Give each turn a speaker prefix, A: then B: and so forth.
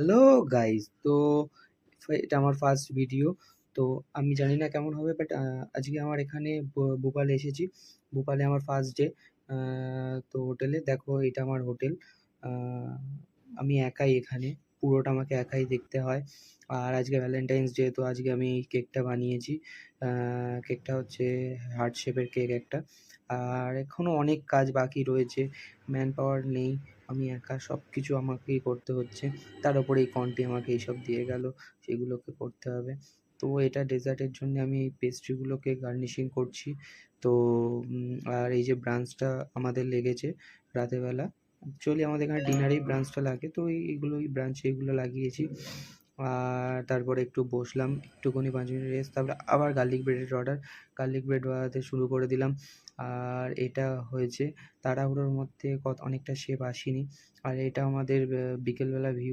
A: Hello guys, তো এটা আমার ফার্স্ট ভিডিও। তো আমি জানি না কেমন হবে, বাট আজকে আমার এখানে ভোপালে এসেছি। ভোপালে আমার ফার্স্ট ডে। তো হোটেলে দেখো, এটা আমার হোটেল। আমি একাই এখানে, পুরোটা আমাকে একাই দেখতে হয়। আর আজকে ভ্যালেন্টাইন্স ডে, তো আজকে আমি এই কেকটা বানিয়েছি। কেকটা হচ্ছে হার্ট শেপের কেক একটা। আর এখনও অনেক কাজ বাকি রয়েছে, ম্যান পাওয়ার নেই, আমি একা সব কিছু আমাকেই করতে হচ্ছে। তার উপরে এই কন্টি আমাকে এইসব দিয়ে গেল, সেগুলোকে করতে হবে। তো এটা ডেজার্টের জন্য আমি এই পেস্ট্রিগুলোকে গার্নিশিং করছি। তো আর এই যে ব্রাঞ্চটা আমাদের লেগেছে রাতের বেলা, অ্যাকচুয়ালি আমাদের এখানে ডিনারেই ব্রাঞ্চটা লাগে, তো এইগুলো এই ব্রাঞ্চে এগুলো লাগিয়েছি। আর তারপরে একটু বসলাম, একটুখানি 5 মিনিট রেস্ট, তারপরে আবার গার্লিক ব্রেডের অর্ডার। গার্লিক ব্রেড বানাতে শুরু করে দিলাম। আর এটা হয়েছে তাড়াহুড়োর মধ্যে, অনেকটা শেপ আসেনি। আর এটা আমাদের বিকেলবেলা ভিউ।